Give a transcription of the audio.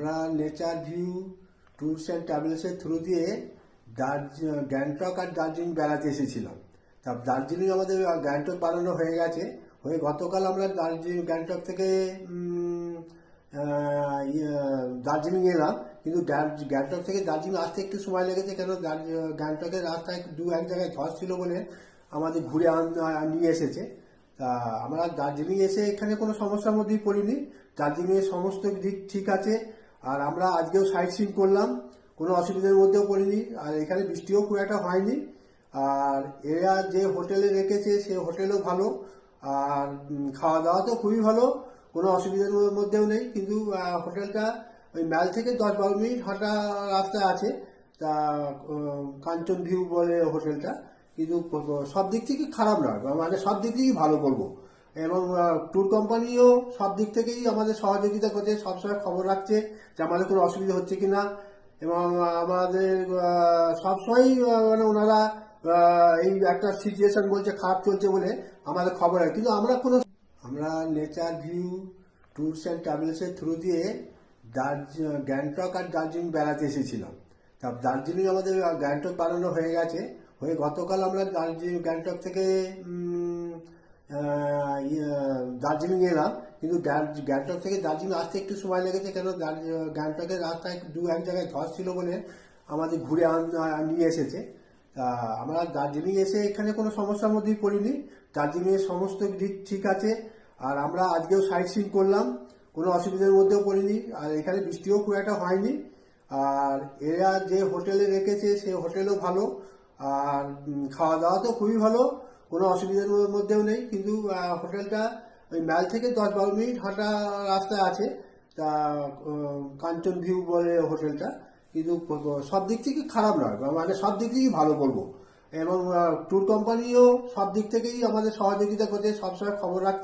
আমরা nature view tours and ট্রাভেলসের through দিয়ে গ্যাংটক আর দার্জিলিং বেড়াতে এসেছিলাম। তা দার্জিলিং আমাদের গ্যাংটক বানানো হয়ে গেছে, গতকাল আমরা গ্যাংটক থেকে দার্জিলিং এলাম। কিন্তু গ্যাংটক থেকে দার্জিলিং আসতে একটু সময় লেগেছে, কেন গ্যাংটকের রাস্তায় এক জায়গায় ধস ছিল বলে আমাদের ঘুরে নিয়ে এসেছে। তা আমরা দার্জিলিং এসে এখানে কোনো সমস্যার মধ্যেই পড়িনি, দার্জিলিংয়ের সমস্ত দিক ঠিক আছে। আর আমরা আজকেও সাইট সিইং করলাম, কোনো অসুবিধার মধ্যেও পড়িনি, আর এখানে বৃষ্টিও খুব একটা হয়নি। আর এরা যে হোটেলে রেখেছে সে হোটেলও ভালো, আর খাওয়া দাওয়া তো খুবই ভালো, কোনো অসুবিধার মধ্যেও নেই। কিন্তু হোটেলটা ওই ম্যাল থেকে 10-12 মিনিট হাঁটা রাস্তা আছে। তা কাঞ্চন ভিউ বলে হোটেলটা, কিন্তু সব দিক থেকে খারাপ নয়, মানে সব দিক থেকেই ভালো বলবো। এবং ট্যুর কোম্পানিও সব দিক থেকেই আমাদের সহযোগিতা করছে, সবসময় খবর রাখছে যে আমাদের কোনো অসুবিধা হচ্ছে কিনা। এবং আমাদের সবসময় মানে ওনারা এই একটা সিচুয়েশন বলছে খারাপ চলছে বলে আমাদের খবর হয়, কিন্তু আমরা নেচার ভিউ ট্যুরস অ্যান্ড ট্রাভেলসের থ্রু দিয়ে গ্যাংটক আর দার্জিলিং বেড়াতে এসেছিলাম। তা দার্জিলিং আমাদের গ্যাংটক বানানো হয়ে গেছে, গতকাল আমরা গ্যাংটক থেকে দার্জিলিং এলাম। কিন্তু গ্যাংটক থেকে দার্জিলিং আসতে একটু সময় লেগেছে, কেন গ্যাংটকের রাস্তায় এক জায়গায় ধস ছিল বলে আমাদের ঘুরে নিয়ে এসেছে। তা আমরা দার্জিলিং এসে এখানে কোনো সমস্যার মধ্যেই পড়িনি, দার্জিলিংয়ের সমস্ত দিক ঠিক আছে। আর আমরা আজকেও সাইট সিইং করলাম, কোনো অসুবিধার মধ্যেও পড়িনি, আর এখানে বৃষ্টিও খুব একটা হয়নি। আর এরা যে হোটেলে রেখেছে সে হোটেলও ভালো, আর খাওয়া দাওয়া তো খুবই ভালো, কোনো অসুবিধার মধ্যেও নেই। কিন্তু হোটেলটা ওই ম্যাল থেকে 10-12 মিনিট হাঁটা রাস্তা আছে। তা কাঞ্চন ভিউ বলে হোটেলটা, কিন্তু সব দিক থেকে খারাপ নয়, মানে সব দিক থেকেই ভালো বলবো। এবং ট্যুর কোম্পানিও সব দিক থেকেই আমাদের সহযোগিতা করছে, সবসময় খবর রাখছে।